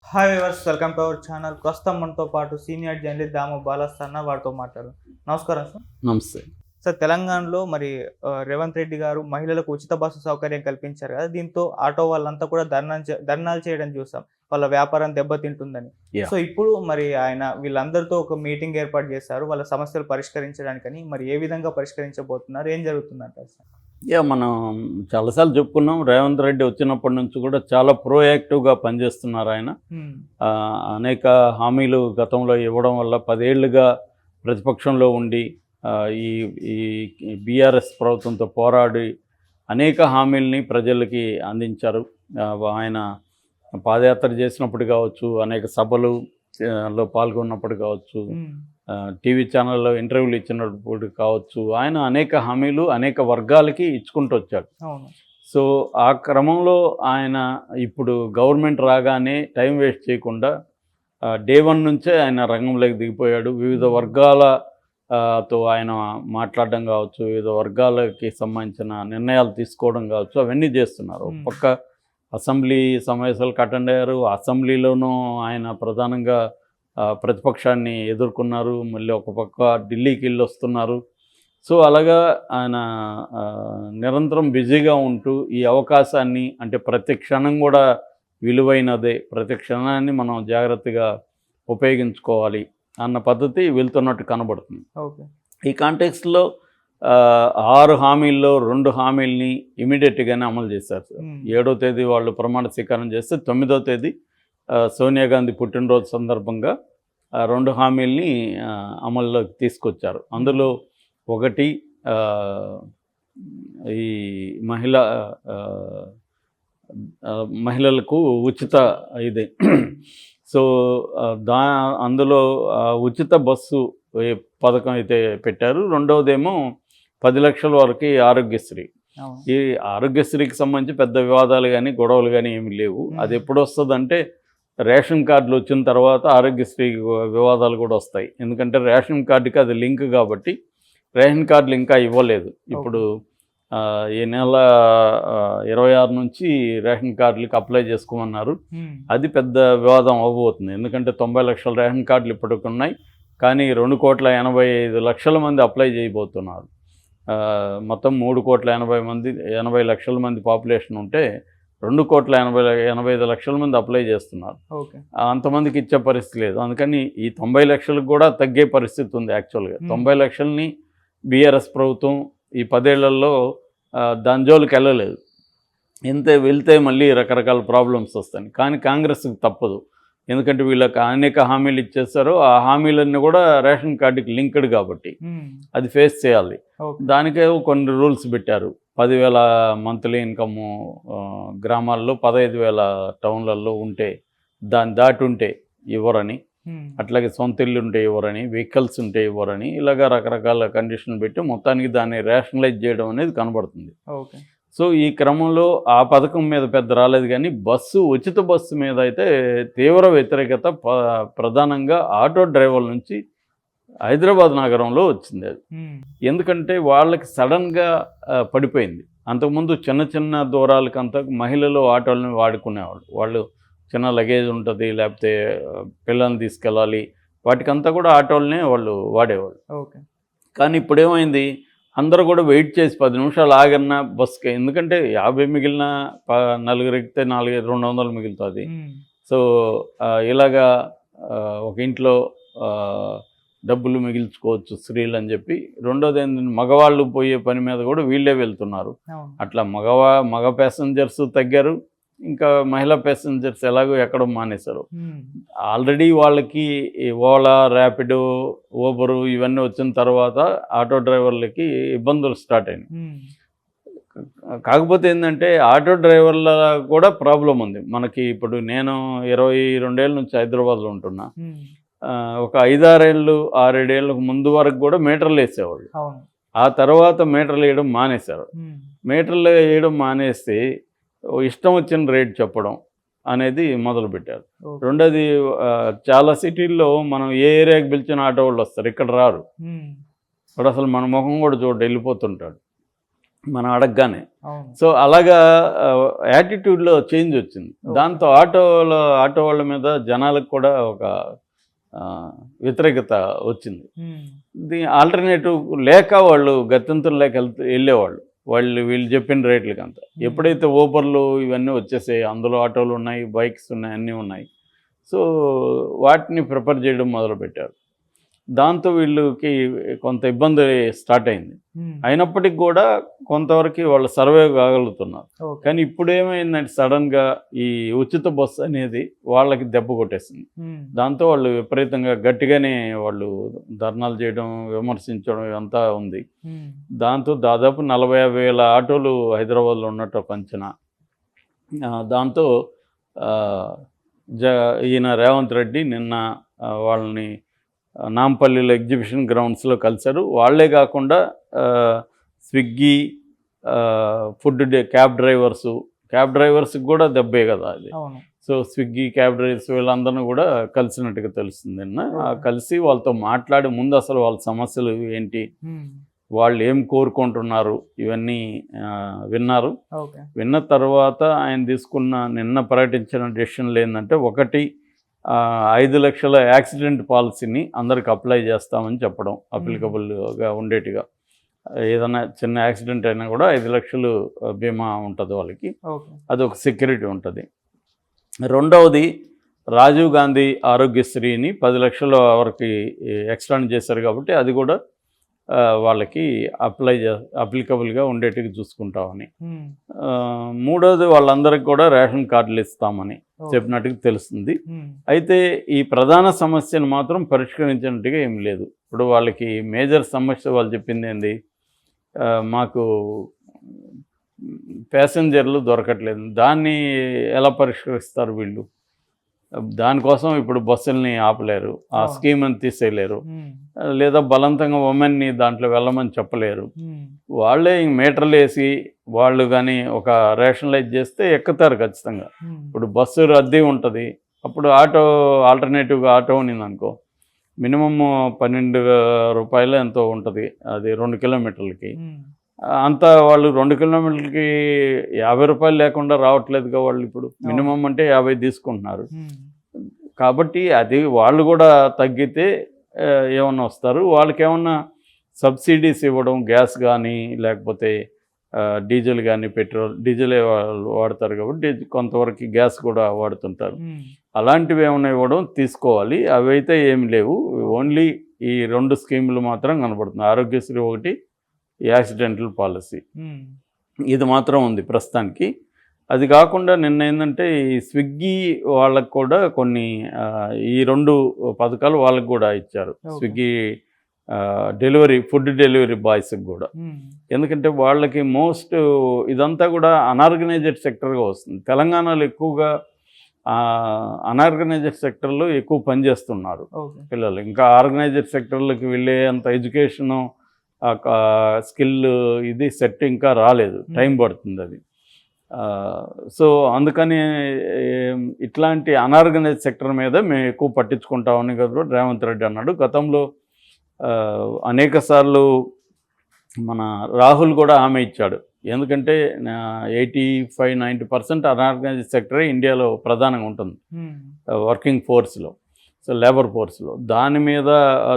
Hi viewers, welcome to our channel. ప్రస్తుతం మనతో పాటు సీనియర్ జర్నలిస్ట్ దాము బాలస్తన్న వారితో మాట్లాడదాం. నమస్కారం సార్. నమస్తే. సార్, తెలంగాణలో మరి రేవంత్ రెడ్డి గారు మహిళలకు ఉచిత బస్సు సౌకర్యం కల్పించారు కదా. దీంతో ఆటో వాళ్ళంతా కూడా ధర్నాలు చేయడం చూసాం, వాళ్ళ వ్యాపారం దెబ్బతింటుందని. యాహ్! సో ఇప్పుడు మరి ఆయన వీళ్ళందరితో ఒక మీటింగ్ ఏర్పాటు చేశారు వాళ్ళ సమస్యలు పరిష్కరించడానికని. మరి ఏ విధంగా పరిష్కరించబోతున్నారు, ఏం జరుగుతుందంటారు సార్? మనం చాలాసార్లు చెప్పుకున్నాం. రేవంత్ రెడ్డి వచ్చినప్పటి నుంచి కూడా చాలా ప్రోయాక్టివ్‌గా పనిచేస్తున్నారు ఆయన. అనేక హామీలు గతంలో ఇవ్వడం వల్ల 10 ఏళ్లుగా ప్రతిపక్షంలో ఉండి ఈ ఈ బీఆర్ఎస్ ప్రభుత్వంతో పోరాడి అనేక హామీలని ప్రజలకి అందించారు. ఆయన పాదయాత్ర చేసినప్పుడు కావచ్చు, అనేక సభలు లో పాల్గొన్నప్పుడు కావచ్చు, టీవీ ఛానల్లో ఇంటర్వ్యూలు ఇచ్చినప్పుడు కావచ్చు, ఆయన అనేక హామీలు అనేక వర్గాలకి ఇచ్చుకుంటూ వచ్చాడు. అవును. సో ఆ క్రమంలో ఆయన ఇప్పుడు గవర్నమెంట్ రాగానే టైం వేస్ట్ చేయకుండా డే 1 నుంచే ఆయన రంగంలోకి దిగిపోయాడు. వివిధ వర్గాల తో ఆయన మాట్లాడడం కావచ్చు, వివిధ వర్గాలకి సంబంధించిన నిర్ణయాలు తీసుకోవడం కావచ్చు, అవన్నీ చేస్తున్నారు. ఒక పక్క అసెంబ్లీ సమావేశాలకు అటెండ్ అయ్యారు. అసెంబ్లీలోనూ ఆయన ప్రధానంగా ప్రతిపక్షాన్ని ఎదుర్కొన్నారు. మళ్ళీ ఒక పక్క ఢిల్లీకి వెళ్ళి వస్తున్నారు. సో అలాగా ఆయన నిరంతరం బిజీగా ఉంటూ ఈ అవకాశాన్ని, అంటే ప్రతి క్షణం కూడా విలువైనదే, ప్రతి క్షణాన్ని మనం జాగ్రత్తగా ఉపయోగించుకోవాలి అన్న పద్ధతి వెళ్తున్నట్టు కనబడుతుంది. ఓకే. ఈ కాంటెక్స్ట్లో 6 హామీల్లో 2 హామీలని ఇమీడియట్గానే అమలు చేశారు సార్. 7వ తేదీ వాళ్ళు ప్రమాణ స్వీకారం చేస్తే 9వ తేదీ సోనియా గాంధీ పుట్టినరోజు సందర్భంగా 2 హామీల్ని అమల్లోకి తీసుకొచ్చారు. అందులో ఒకటి ఈ మహిళలకు ఉచిత ఇది. సో అందులో ఉచిత బస్సు పథకం అయితే పెట్టారు. రెండవదేమో 10 లక్షల వరకు ఆరోగ్యశ్రీ. ఈ ఆరోగ్యశ్రీకి సంబంధించి పెద్ద వివాదాలు కానీ గొడవలు కానీ ఏమి లేవు. అది ఎప్పుడు వస్తుందంటే రేషన్ కార్డులు వచ్చిన తర్వాత ఆరోగ్యశ్రీ వివాదాలు కూడా వస్తాయి. ఎందుకంటే రేషన్ కార్డుకి అది లింక్ కాబట్టి రేషన్ కార్డులు ఇంకా ఇవ్వలేదు. ఇప్పుడు ఈ నెల 26 నుంచి రేషన్ కార్డులకి అప్లై చేసుకోమన్నారు. అది పెద్ద వివాదం అవ్వబోతుంది. ఎందుకంటే 90 లక్షల రేషన్ కార్డులు ఇప్పటికి ఉన్నాయి, కానీ 2,85,00,000 మంది అప్లై చేయబోతున్నారు. మొత్తం 3,80,00,000 మంది పాపులేషన్ ఉంటే 2,85,00,000 మంది అప్లై చేస్తున్నారు. అంతమందికి ఇచ్చే పరిస్థితి లేదు. అందుకని ఈ 90 లక్షలకు కూడా తగ్గే పరిస్థితి ఉంది. యాక్చువల్గా 90 లక్షలని బీఆర్ఎస్ ప్రభుత్వం ఈ 10 ఏళ్లలో దాని జోలికి వెళ్ళలేదు. వెళ్తే మళ్ళీ రకరకాల ప్రాబ్లమ్స్ వస్తాయి. కానీ కాంగ్రెస్కి తప్పదు. ఎందుకంటే వీళ్ళకి అనేక హామీలు ఇచ్చేస్తారు. ఆ హామీలన్నీ కూడా రేషన్ కార్డుకి లింక్డ్ కాబట్టి అది ఫేస్ చేయాలి. దానికే కొన్ని రూల్స్ పెట్టారు. 10,000 మంత్లీ ఇన్కము గ్రామాల్లో, 15,000 టౌన్లలో ఉంటే, దాన్ని దాటి ఉంటే ఇవ్వరని, అట్లాగే సొంత ఇల్లు ఉంటే ఇవ్వరని, వెహికల్స్ ఉంటే ఇవ్వరని, ఇలాగ రకరకాల కండిషన్లు పెట్టి మొత్తానికి దాన్ని రేషనలైజ్ చేయడం అనేది కనబడుతుంది. సో ఈ క్రమంలో ఆ పథకం మీద పెద్ద రాలేదు, కానీ ఉచిత బస్సు మీద అయితే తీవ్ర వ్యతిరేకత ప్రధానంగా ఆటో డ్రైవర్ల నుంచి హైదరాబాద్ నగరంలో వచ్చింది. అది ఎందుకంటే వాళ్ళకి సడన్గా పడిపోయింది. అంతకుముందు చిన్న చిన్న దూరాలకంతా మహిళలు ఆటోలను వాడుకునేవాళ్ళు. వాళ్ళు చిన్న లగేజ్ ఉంటుంది, లేకపోతే పిల్లల్ని తీసుకెళ్ళాలి, వాటికంతా కూడా ఆటోలనే వాళ్ళు వాడేవాళ్ళు. కానీ ఇప్పుడేమైంది, అందరూ కూడా వెయిట్ చేసి 10 నిమిషాలు ఆగన్న బస్కి, ఎందుకంటే 50 మిగిలిన నలుగురు ఎక్కితే 200 మిగులుతుంది. సో ఇలాగా ఒక ఇంట్లో డబ్బులు మిగిల్చుకోవచ్చు స్త్రీలు అని చెప్పి. రెండోది ఏంటంటే మగవాళ్ళు పోయే పని మీద కూడా వీళ్ళే వెళ్తున్నారు. అట్లా మగ ప్యాసింజర్స్ తగ్గారు, ఇంకా మహిళా ప్యాసింజర్స్ ఎలాగో ఎక్కడో మానేశారు. ఆల్రెడీ వాళ్ళకి ఓలా, ర్యాపిడో, ఊబరు ఇవన్నీ వచ్చిన తర్వాత ఆటో డ్రైవర్లకి ఇబ్బందులు స్టార్ట్ అయినాయి. కాకపోతే ఏంటంటే ఆటో డ్రైవర్ల కూడా ప్రాబ్లం ఉంది. మనకి ఇప్పుడు నేను 22 ఏళ్ళ నుంచి హైదరాబాద్లో ఉంటున్నా. ఒక 5-6 ఏళ్ళకు ముందు వరకు కూడా మీటర్లు వేసేవాళ్ళు. ఆ తర్వాత మీటర్లు వేయడం మానేశారు. మీటర్లు వేయడం మానేస్తే ఇష్టం వచ్చిన రేట్ చెప్పడం అనేది మొదలుపెట్టారు. రెండోది, చాలా సిటీల్లో మనం ఏ ఏరియాకి పిలిచిన ఆటో వాళ్ళు వస్తారు, ఇక్కడ రారు. వాడు అసలు మన ముఖం కూడా వెళ్ళిపోతుంటాడు. మనం అడగగానే. అవును. సో అలాగా యాటిట్యూడ్లో చేంజ్ వచ్చింది. దాంతో ఆటో వాళ్ళ మీద జనాలకు కూడా ఒక వ్యతిరేకత వచ్చింది. ఆల్టర్నేటివ్ లేక వాళ్ళు గత్యంతరం లేక వెళ్ళేవాళ్ళు వీళ్ళు చెప్పిన రేట్లకి అంతా. ఎప్పుడైతే ఊబర్లు ఇవన్నీ వచ్చేసాయి, అందులో ఆటోలు ఉన్నాయి, బైక్స్ ఉన్నాయి, అన్నీ ఉన్నాయి. సో వాటిని ప్రిఫర్ చేయడం మొదలుపెట్టారు. దాంతో వీళ్ళకి కొంత ఇబ్బంది స్టార్ట్ అయింది. అయినప్పటికీ కూడా కొంతవరకు వాళ్ళు సర్వే కాగలుగుతున్నారు. కానీ ఇప్పుడు ఏమైందంటే సడన్గా ఈ ఉచిత బస్సు అనేది వాళ్ళకి దెబ్బ కొట్టేసింది. దాంతో వాళ్ళు విపరీతంగా గట్టిగానే వాళ్ళు ధర్నాలు చేయడం, విమర్శించడం ఇదంతా ఉంది. దాంతో దాదాపు 40,000 ఆటోలు హైదరాబాద్లో ఉన్నట్టు ఒక అంచనా. దాంతో ఈయన రేవంత్ రెడ్డి నిన్న వాళ్ళని నాంపల్లిలో ఎగ్జిబిషన్ గ్రౌండ్స్లో కలిశారు. వాళ్లే కాకుండా స్విగ్గీ, ఫుడ్ క్యాబ్ డ్రైవర్స్కి కూడా దెబ్బే కదా అది. సో స్విగ్గీ, క్యాబ్ డ్రైవర్స్ వీళ్ళందరినీ కూడా కలిసినట్టుగా తెలుస్తుంది. నిన్న కలిసి వాళ్ళతో మాట్లాడి ముందు అసలు వాళ్ళ సమస్యలు ఏంటి, వాళ్ళు ఏం కోరుకుంటున్నారు, ఇవన్నీ విన్నారు. విన్న తర్వాత ఆయన నిన్న ప్రకటించిన డెసిషన్లు ఏంటంటే, ఒకటి 5 లక్షల యాక్సిడెంట్ పాలసీని అందరికి అప్లై చేస్తామని చెప్పడం, అప్లికబుల్గా ఉండేట్టుగా. ఏదైనా చిన్న యాక్సిడెంట్ అయినా కూడా 5 లక్షలు బీమా ఉంటుంది వాళ్ళకి, అదొక సెక్యూరిటీ ఉంటుంది. రెండవది రాజీవ్ గాంధీ ఆరోగ్యశ్రీని 10 లక్షల వరకు ఎక్స్టెండ్ చేశారు కాబట్టి అది కూడా వాళ్ళకి అప్లికబుల్గా ఉండేట్టుగా చూసుకుంటామని. మూడోది వాళ్ళందరికీ కూడా రేషన్ కార్డులు ఇస్తామని చెప్పినట్టుగా తెలుస్తుంది. అయితే ఈ ప్రధాన సమస్యను మాత్రం పరిష్కరించినట్టుగా ఏం లేదు. ఇప్పుడు వాళ్ళకి మేజర్ సమస్య వాళ్ళు చెప్పింది ఏంది, మాకు ప్యాసింజర్లు దొరకట్లేదు. దాన్ని ఎలా పరిష్కరిస్తారు వీళ్ళు? దానికోసం ఇప్పుడు బస్సుల్ని ఆపలేరు, ఆ స్కీమ్ని తీసేయలేరు, లేదా బలవంతంగా ఉమెన్ని దాంట్లో వెళ్ళమని చెప్పలేరు. వాళ్ళే మీటర్లు వేసి వాళ్ళు కానీ ఒక రేషనలైజ్ చేస్తే ఎక్కుతారు ఖచ్చితంగా. ఇప్పుడు బస్సు రద్దీ ఉంటుంది, అప్పుడు ఆల్టర్నేటివ్గా ఆటో ఉన్నింది అనుకో, మినిమమ్ 12 రూపాయలు ఎంతో ఉంటుంది అది 2 కిలోమీటర్లకి. అంతా వాళ్ళు 2 కిలోమీటర్లకి 50 రూపాయలు లేకుండా రావట్లేదుగా వాళ్ళు. ఇప్పుడు మినిమం అంటే 50 తీసుకుంటున్నారు. కాబట్టి అది వాళ్ళు కూడా తగ్గితే ఏమన్నా వస్తారు. వాళ్ళకి ఏమన్నా సబ్సిడీస్ ఇవ్వడం, గ్యాస్ కానీ లేకపోతే డీజిల్ కానీ, డీజిలే వాడతారు కాబట్టి కొంతవరకు గ్యాస్ కూడా వాడుతుంటారు. అలాంటివి ఏమైనా ఇవ్వడం తీసుకోవాలి. అవి అయితే ఏమి లేవు. ఓన్లీ ఈ 2 స్కీములు మాత్రం కనబడుతుంది, ఆరోగ్యశ్రీ ఒకటి, యాక్సిడెంటల్ పాలసీ. ఇది మాత్రం ఉంది ప్రస్తుతానికి. అది కాకుండా నిన్న ఏంటంటే ఈ స్విగ్గీ వాళ్ళకు కూడా కొన్ని ఈ 2 పథకాలు వాళ్ళకు కూడా ఇచ్చారు. స్విగ్గీ ఫుడ్ డెలివరీ బాయ్స్కి కూడా. ఎందుకంటే వాళ్ళకి ఇదంతా కూడా అనార్గనైజ్డ్ సెక్టర్గా వస్తుంది. తెలంగాణలో ఎక్కువగా అనార్గనైజ్డ్ సెక్టర్లో ఎక్కువ పనిచేస్తున్నారు పిల్లలు. ఇంకా ఆర్గనైజ్డ్ సెక్టర్లోకి వెళ్ళే అంత ఎడ్యుకేషను, స్కిల్ ఇది సెట్ ఇంకా రాలేదు, టైం పడుతుంది అది. సో అందుకని ఇట్లాంటి అనార్గనైజ్ సెక్టర్ మీద మేము ఎక్కువ పట్టించుకుంటామని కదా రేవంత్ రెడ్డి అన్నాడు. గతంలో అనేక సార్లు మన రాహుల్ కూడా హామీ ఇచ్చాడు. ఎందుకంటే 85-90% అనార్గనైజ్డ్ సెక్టరే ఇండియాలో ప్రధానంగా ఉంటుంది వర్కింగ్ ఫోర్స్లో, సో లేబర్ ఫోర్స్లో. దాని మీద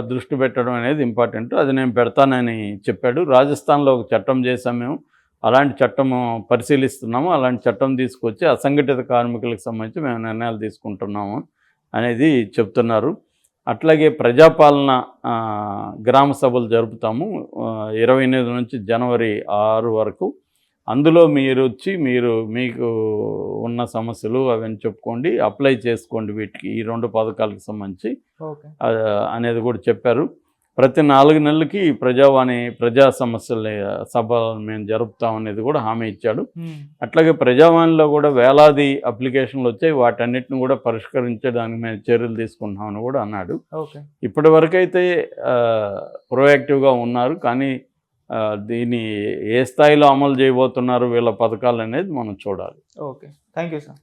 దృష్టి పెట్టడం అనేది ఇంపార్టెంట్. అది నేను పెడతానని చెప్పాడు. రాజస్థాన్లో ఒక చట్టం చేసాం మేము, అలాంటి చట్టం పరిశీలిస్తున్నాము. అలాంటి చట్టం తీసుకొచ్చి అసంఘటిత కార్మికులకు సంబంధించి మేము నిర్ణయాలు తీసుకుంటున్నాము అనేది చెప్తున్నారు. అట్లాగే ప్రజాపాలన గ్రామ సభలు జరుపుతాము 28 నుంచి జనవరి 6 వరకు. అందులో మీరు వచ్చి మీకు ఉన్న సమస్యలు అవన్నీ చెప్పుకోండి, అప్లై చేసుకోండి వీటికి, ఈ 2 పథకాలకు సంబంధించి అనేది కూడా చెప్పారు. ప్రతి 4 నెలలకి ప్రజా సమస్యల సభ మేము జరుపుతామనేది కూడా హామీ ఇచ్చాడు. అట్లాగే ప్రజావాణిలో కూడా వేలాది అప్లికేషన్లు వచ్చాయి, వాటన్నిటిని కూడా పరిష్కరించడానికి మేము చర్యలు తీసుకుంటామని కూడా అన్నాడు. ఇప్పటి వరకైతే ప్రొయాక్టివ్గా ఉన్నారు, కానీ దీన్ని ఏ స్థాయిలో అమలు చేయబోతున్నారు వీళ్ళ పథకాలు అనేది మనం చూడాలి. Okay, thank you sir.